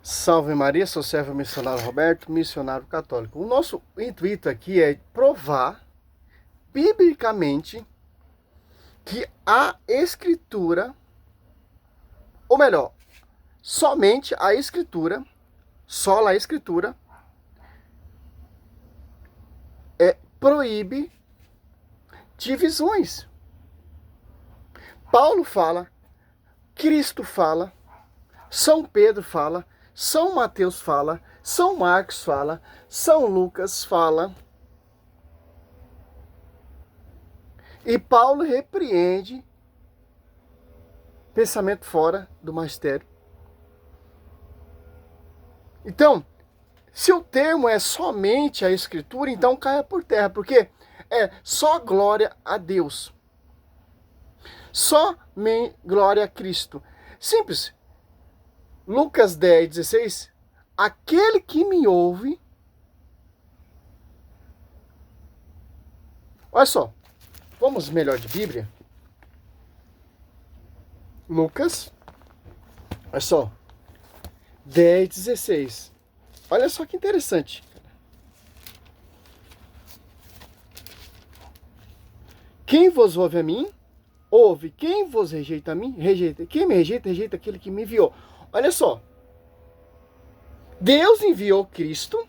Salve Maria, sou servo missionário Roberto, missionário católico. O nosso intuito aqui é provar, biblicamente, que a Escritura, ou melhor, somente a Escritura, só a Escritura, proíbe divisões. Paulo fala, Cristo fala, São Pedro fala, São Mateus fala, São Marcos fala, São Lucas fala. E Paulo repreende pensamento fora do magistério. Então, se o termo é somente a Escritura, então caia por terra, porque é só glória a Deus. Só glória a Cristo. Simples. Lucas 10, 16. Aquele que me ouve. Olha só. Vamos melhor de Bíblia. Lucas. Olha só. 10, 16. Olha só que interessante. Quem vos ouve a mim, ouve. Quem vos rejeita a mim, rejeita. Quem me rejeita, rejeita aquele que me enviou. Olha só. Deus enviou Cristo.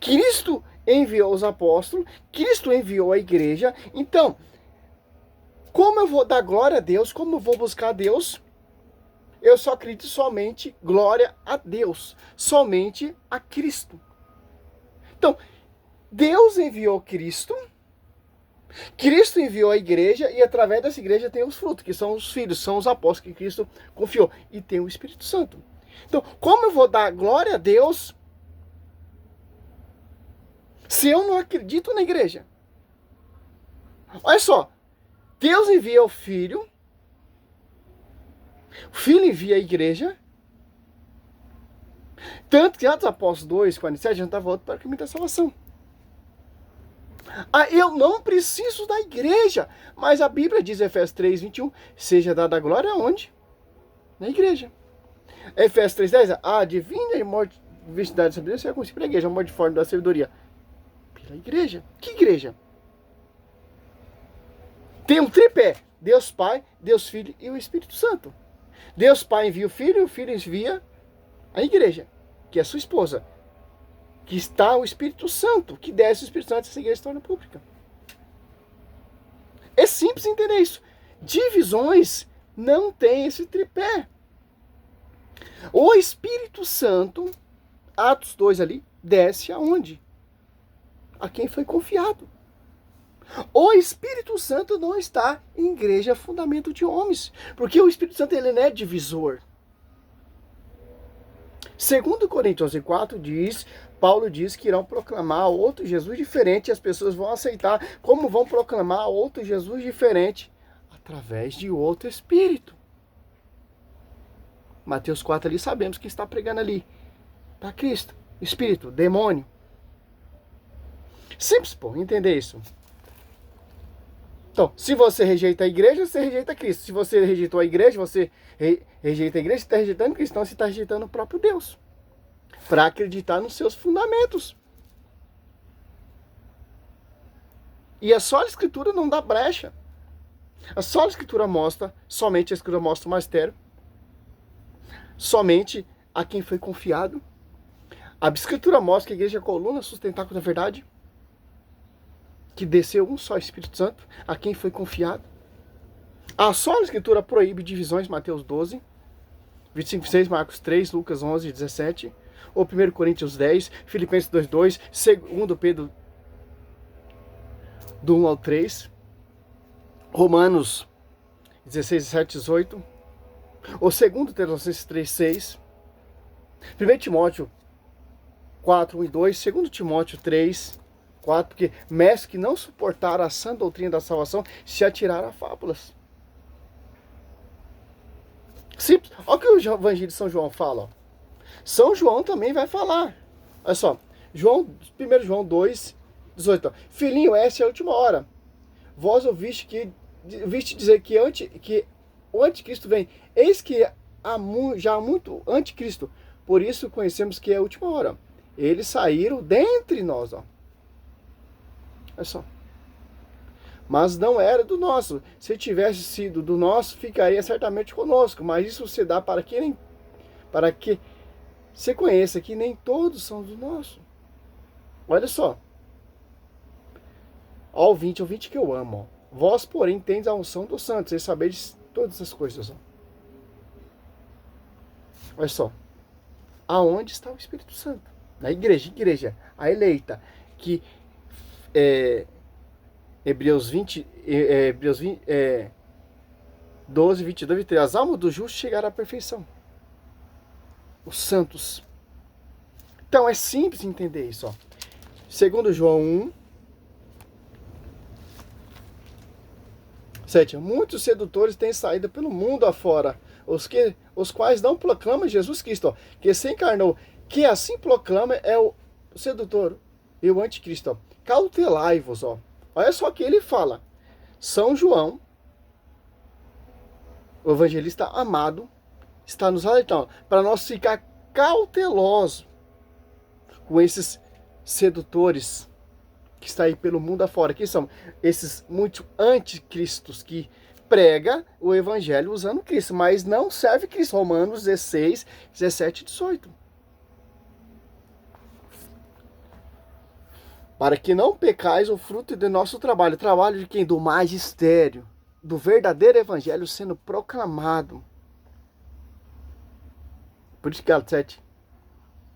Cristo enviou os apóstolos. Cristo enviou a igreja. Então, como eu vou dar glória a Deus? Como eu vou buscar Deus? Eu só acredito somente glória a Deus. Somente a Cristo. Então, Deus enviou Cristo. Cristo enviou a igreja e através dessa igreja tem os frutos, que são os filhos, são os apóstolos que Cristo confiou. E tem o Espírito Santo. Então, como eu vou dar glória a Deus se eu não acredito na igreja? Olha só, Deus envia o Filho envia a igreja, tanto que Atos Apóstolos 2, 47, já estava outro para o caminho da salvação. Eu não preciso da igreja, mas a Bíblia diz, Efésios 3, 21, seja dada a glória aonde? Na igreja. Efésios 3, 10, a divina e morte, vestidade de sabedoria será conhecida pela igreja, a morte forma da sabedoria. Pela igreja. Que igreja? Tem um tripé, Deus Pai, Deus Filho e o Espírito Santo. Deus Pai envia o Filho envia a igreja, que é a sua esposa. Que está o Espírito Santo, que desce o Espírito Santo e essa igreja se torna pública. É simples entender isso. Divisões não tem esse tripé. O Espírito Santo, Atos 2 ali, desce aonde? A quem foi confiado. O Espírito Santo não está em igreja fundamento de homens, porque o Espírito Santo ele não é divisor. 2 Coríntios 11:4 diz, Paulo diz que irão proclamar outro Jesus diferente e as pessoas vão aceitar. Como vão proclamar outro Jesus diferente? Através de outro Espírito. Mateus 4 ali sabemos que está pregando ali. Para Cristo, Espírito, demônio. Simples, pô, entender isso. Então, se você rejeita a igreja, você rejeita Cristo. Se você rejeitou a igreja, você rejeita a igreja, você está rejeitando Cristo. Então, você está rejeitando o próprio Deus. Para acreditar nos seus fundamentos. E a só a Escritura não dá brecha. A só a Escritura mostra, somente a Escritura mostra o mistério. Somente a quem foi confiado. A Escritura mostra que a igreja é a coluna sustentáculo da verdade. Que desceu um só Espírito Santo, a quem foi confiado. A só a Escritura proíbe divisões, Mateus 12, 25, 6, Marcos 3, Lucas 11, 17, ou 1 Coríntios 10, Filipenses 2, 2, 2 Pedro do 1 ao 3, Romanos 16, 17, 18, ou 2 Tessalonicenses 3, 6, 1 Timóteo 4, 1 e 2, 2 Timóteo 3, 4, porque mestres que não suportaram a sã doutrina da salvação se atiraram a fábulas. Simples. Olha o que o Evangelho de São João fala. Ó. São João também vai falar. Olha só. 1 João 2, 18. Ó. Filhinho, essa é a última hora. Vós ouviste dizer que o anticristo vem. Eis que já muito anticristo. Por isso conhecemos que é a última hora. Eles saíram dentre nós, ó. Olha só. Mas não era do nosso. Se tivesse sido do nosso, ficaria certamente conosco. Mas isso se dá para que você conheça que nem todos são do nosso. Olha só. Ó, ouvinte que eu amo. Ó. Vós, porém, tendes a unção dos santos. E sabeis todas essas coisas. Ó. Olha só. Aonde está o Espírito Santo? Na igreja. A eleita. Que Hebreus 20, 12, 22, 23. As almas do justo chegaram à perfeição. Os santos. Então é simples entender isso. Ó. Segundo João 1, 7. Muitos sedutores têm saído pelo mundo afora, os quais não proclamam Jesus Cristo, ó, que se encarnou. Que assim proclama é o sedutor e o anticristo. Ó. Cautelai-vos, ó. Olha só o que ele fala. São João, o evangelista amado, está nos alertando para nós ficar cautelosos com esses sedutores que estão aí pelo mundo afora. Que são esses muitos anticristos que prega o evangelho usando Cristo, mas não serve Cristo. Romanos 16, 17 e 18. Para que não pecais o fruto do nosso trabalho. Trabalho de quem? Do magistério. Do verdadeiro evangelho sendo proclamado. Por isso que Gálatas 7.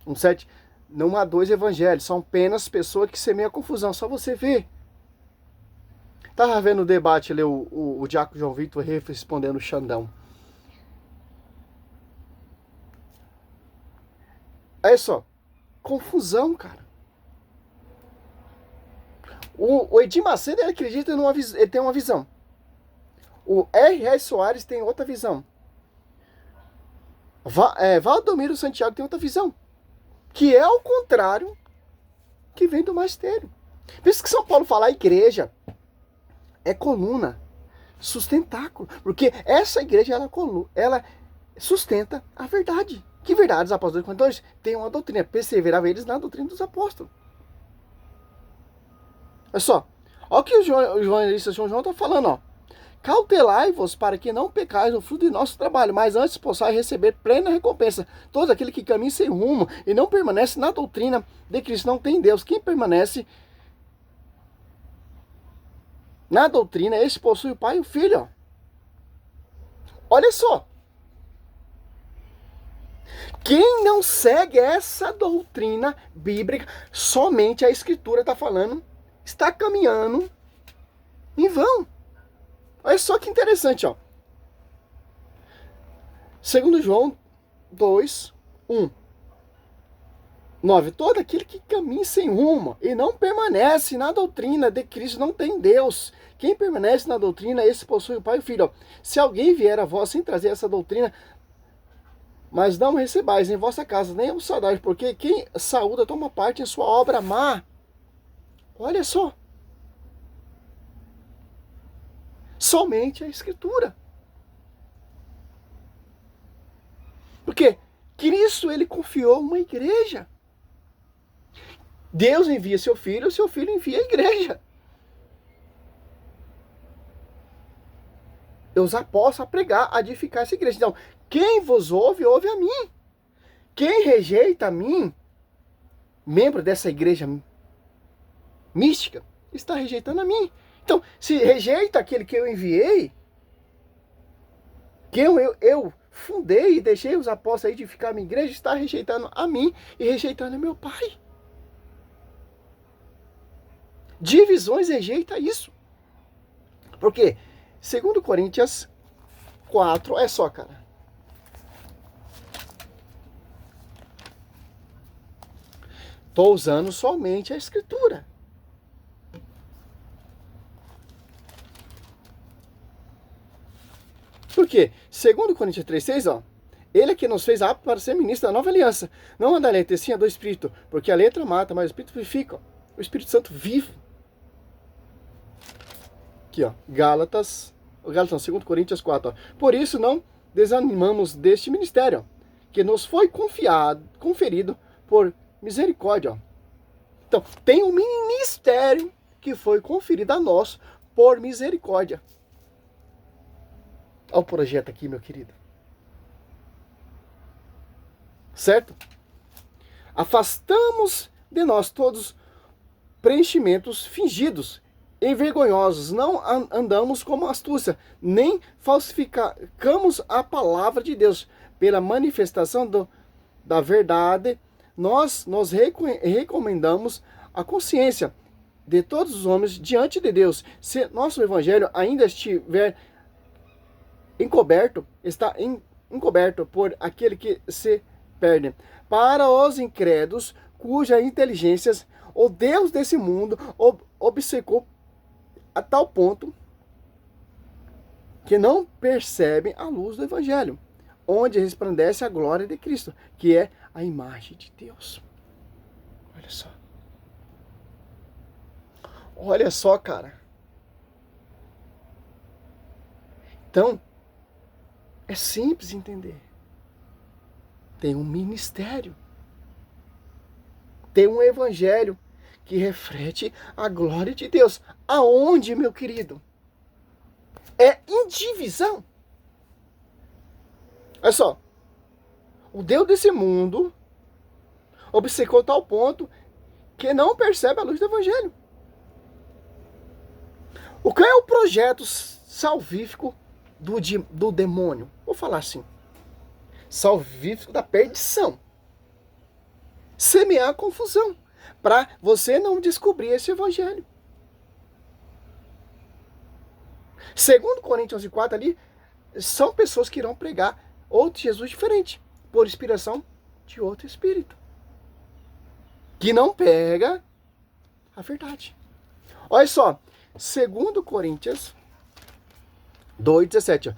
1,7. Não há dois evangelhos. São apenas pessoas que semeiam confusão. Só você ver. Estava vendo o debate ali, o diácono João Vitor respondendo o Xandão. Olha só. Confusão, cara. O Edir Macedo, ele acredita ele tem uma visão. O R.R. Soares tem outra visão. Valdomiro Santiago tem outra visão. Que é o contrário que vem do magistério. Por isso que São Paulo fala, a igreja é coluna, sustentáculo. Porque essa igreja, ela sustenta a verdade. Que verdade? Os apóstolos 42 tem uma doutrina. Perseveravam eles na doutrina dos apóstolos. Olha só, olha o que o jornalista João está falando, ó. Cautelai-vos para que não pecais o fruto de nosso trabalho, mas antes possais receber plena recompensa. Todo aquele que caminha sem rumo e não permanece na doutrina de Cristo não tem Deus. Quem permanece na doutrina, esse possui o Pai e o Filho. Ó. Olha só. Quem não segue essa doutrina bíblica, somente a Escritura está falando, está caminhando em vão. Olha só que interessante, ó. Segundo João 2, 1. 9. Todo aquele que caminha sem rumo e não permanece na doutrina de Cristo não tem Deus. Quem permanece na doutrina, esse possui o Pai e o Filho. Ó. Se alguém vier a vós sem trazer essa doutrina, mas não recebais em vossa casa nem o saudade, porque quem saúda toma parte em sua obra má. Olha só. Somente a Escritura. Porque Cristo, ele confiou uma igreja. Deus envia seu filho, o seu filho envia a igreja. Os apóstolos a pregar, a edificar essa igreja. Então, quem vos ouve, ouve a mim. Quem rejeita a mim, membro dessa igreja mística, está rejeitando a mim. Então, se rejeita aquele que eu enviei, que eu fundei e deixei os apóstolos edificar a minha igreja, está rejeitando a mim e rejeitando meu Pai. Divisões rejeita isso. Por quê? 2 Coríntios 4, olha só, cara. Estou usando somente a Escritura. Por quê? 2 Coríntios 3,6, ó. Ele é que nos fez apto para ser ministro da nova aliança. Não a da letra, sim a do Espírito. Porque a letra mata, mas o Espírito vivifica. O Espírito Santo vivo. Aqui, ó. Gálatas, 2 Coríntios 4, ó. Por isso não desanimamos deste ministério, que nos foi conferido por misericórdia. Ó. Então, tem um ministério que foi conferido a nós por misericórdia. Olha o projeto aqui, meu querido. Certo? Afastamos de nós todos preenchimentos fingidos e vergonhosos. Não andamos como astúcia, nem falsificamos a palavra de Deus. Pela manifestação da verdade, nós nos recomendamos a consciência de todos os homens diante de Deus. Se nosso evangelho ainda estiver encoberto, está encoberto por aquele que se perde. Para os incrédulos, cuja inteligência o Deus desse mundo obcecou a tal ponto que não percebem a luz do evangelho, onde resplandece a glória de Cristo, que é a imagem de Deus. Olha só. Olha só, cara. Então, é simples entender. Tem um ministério. Tem um evangelho que reflete a glória de Deus. Aonde, meu querido? É indivisão. Olha só. O Deus desse mundo obcecou tal ponto que não percebe a luz do evangelho. O que é o projeto salvífico do demônio? Vou falar assim. Salvífico da perdição. Semear confusão. Para você não descobrir esse evangelho. Segundo Coríntios 11:4 ali, são pessoas que irão pregar outro Jesus diferente, por inspiração de outro espírito, que não pega a verdade. Olha só, segundo Coríntios 2:17,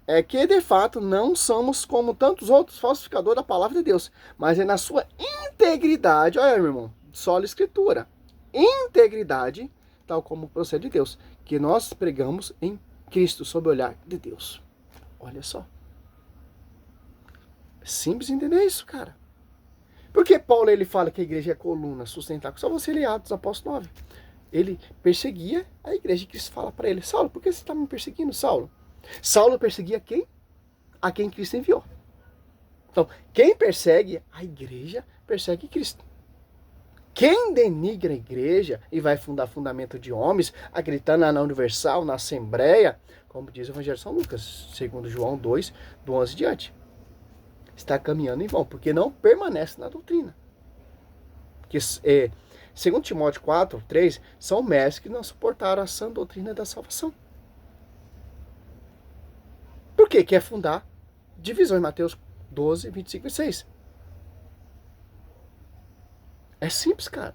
é que de fato não somos como tantos outros falsificadores da palavra de Deus, mas é na sua integridade, olha meu irmão, sola escritura, integridade, tal como procede de Deus, que nós pregamos em Cristo, sob o olhar de Deus. Olha só. É simples entender isso, cara. Por que Paulo ele fala que a igreja é coluna sustentável? Só você ler Atos Apóstolo 9. Ele perseguia a igreja, e Cristo fala para ele: Saulo, por que você está me perseguindo, Saulo? Saulo perseguia quem? A quem Cristo enviou. Então, quem persegue a igreja, persegue Cristo. Quem denigra a igreja e vai fundar fundamento de homens, acreditando na Universal, na Assembleia, como diz o Evangelho de São Lucas, segundo João 2, do 11 diante, está caminhando em vão, porque não permanece na doutrina. Que, segundo Timóteo 4, 3, são mestres que não suportaram a sã doutrina da salvação. Por quê? Quer fundar divisões, Mateus 12, 25 e 6. É simples, cara.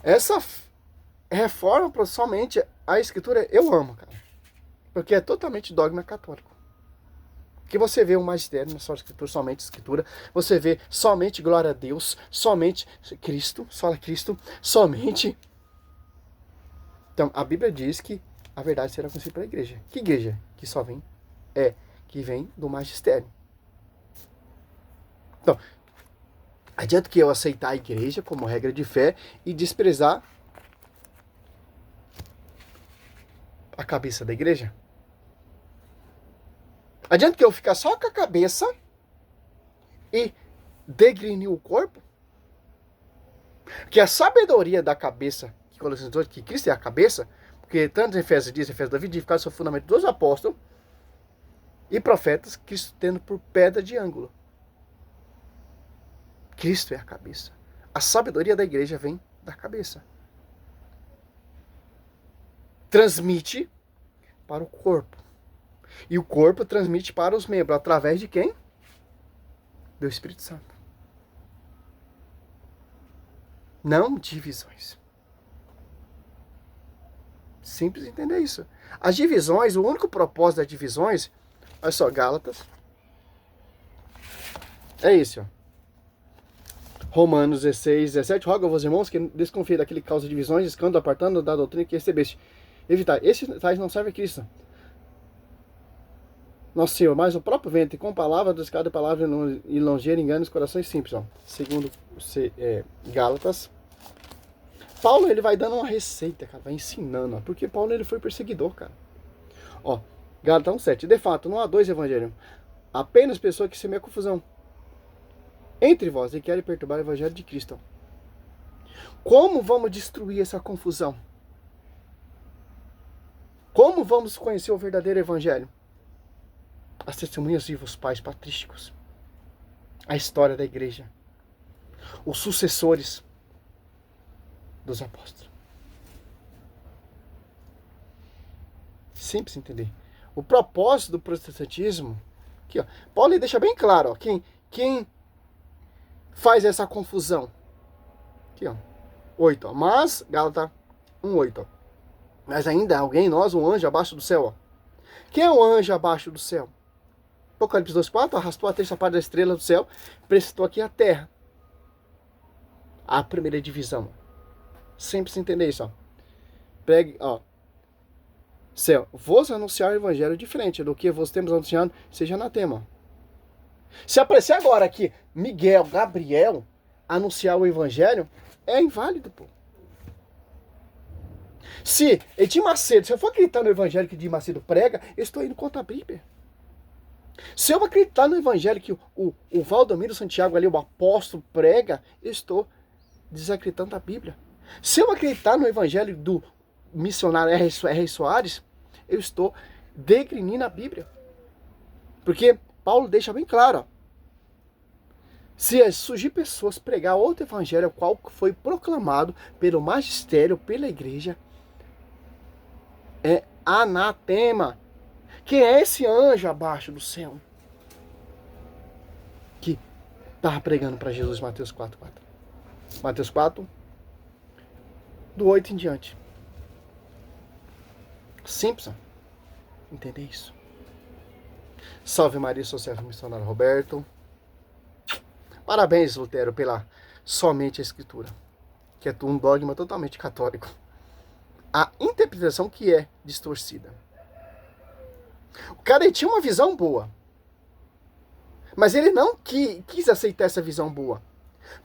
Essa reforma somente a escritura eu amo, cara. Porque é totalmente dogma católico. Que você vê o magistério na sua escritura, somente escritura. Você vê somente glória a Deus, somente Cristo, só Cristo, somente. Então, a Bíblia diz que a verdade será conhecida pela igreja. Que igreja? Que só vem? Que vem do magistério. Então, adianta que eu aceitar a igreja como regra de fé e desprezar a cabeça da igreja? Adianta que eu ficar só com a cabeça e degrinir o corpo? Que a sabedoria da cabeça, que Colossenses 2, que Cristo é a cabeça, porque tanto em Efésios diz, Efésios Davi, edificar seu fundamento dos apóstolos e profetas, Cristo tendo por pedra de ângulo. Cristo é a cabeça. A sabedoria da igreja vem da cabeça. Transmite para o corpo. E o corpo transmite para os membros. Através de quem? Do Espírito Santo. Não divisões. Simples entender isso. As divisões, o único propósito das divisões, olha só, Gálatas. É isso, ó. Romanos 16, 17, roga aos irmãos que desconfiem daquele que causa divisões, escândalo, apartando da doutrina que recebeste. Evitar, esses tais não servem a Cristo. Nosso Senhor, mas o próprio ventre, com palavra, descada palavra e longeira engana os corações simples. Ó. Segundo Gálatas. Paulo, ele vai dando uma receita, cara, vai ensinando, ó, porque Paulo, ele foi perseguidor, cara. Ó, Gálatas 1:7. De fato, não há dois evangelhos, apenas pessoas que semeiam confusão entre vós e querem perturbar o evangelho de Cristo. Como vamos destruir essa confusão? Como vamos conhecer o verdadeiro evangelho? As testemunhas vivas, pais patrísticos, a história da igreja, os sucessores dos apóstolos. Simples entender. O propósito do protestantismo, aqui, ó, Paulo deixa bem claro, ó, quem faz essa confusão. Aqui, ó, 8, ó, mas, Gálatas 1:8, ó, mas ainda há alguém, nós, um anjo abaixo do céu, ó. Quem é o anjo abaixo do céu? Apocalipse 2:4, arrastou a terça parte da estrela do céu, precipitou aqui a terra. A primeira divisão. Sempre se entender isso, ó. Pregue, ó. Céu, vos anunciar o evangelho diferente do que vos temos anunciado, seja anatema. Se aparecer agora aqui Miguel, Gabriel, anunciar o evangelho, é inválido, pô. Se Edir Macedo, se eu for acreditar no evangelho que Edir Macedo prega, eu estou indo contra a Bíblia. Se eu acreditar no evangelho que o Valdomiro Santiago ali, o apóstolo, prega, eu estou desacreditando a Bíblia. Se eu acreditar no evangelho do missionário R. Soares, eu estou degrinindo a Bíblia. Porque Paulo deixa bem claro, ó, se surgir pessoas pregar outro evangelho, qual foi proclamado pelo magistério, pela igreja, é anatema. Quem é esse anjo abaixo do céu que estava pregando para Jesus? Mateus 4:4. Mateus 4, do 8 em diante. Simples, entender isso. Salve Maria, sou servo missionário Roberto. Parabéns, Lutero, pela somente a escritura, que é um dogma totalmente católico. A interpretação que é distorcida. O cara tinha uma visão boa, mas ele não quis aceitar essa visão boa.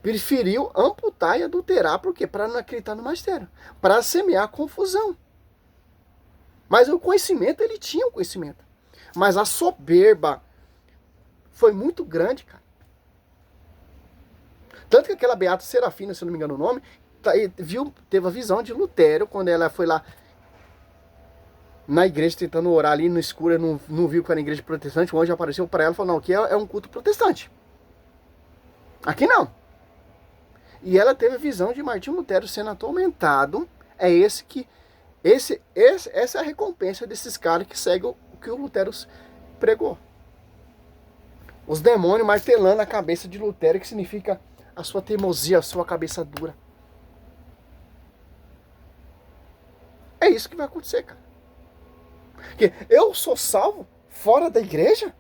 Preferiu amputar e adulterar, por quê? Para não acreditar no magistério, para semear confusão. Mas o conhecimento, ele tinha o conhecimento. Mas a soberba foi muito grande, cara. Tanto que aquela Beata Serafina, se eu não me engano o nome, teve a visão de Lutero, quando ela foi lá na igreja tentando orar ali no escuro, não viu que era igreja protestante, o anjo apareceu para ela e falou, não, aqui é um culto protestante. Aqui não. E ela teve a visão de Martinho Lutero sendo atormentado. Essa é a recompensa desses caras que seguem o que o Lutero pregou. Os demônios martelando a cabeça de Lutero, que significa a sua teimosia, a sua cabeça dura. É isso que vai acontecer, cara. Porque eu sou salvo fora da igreja?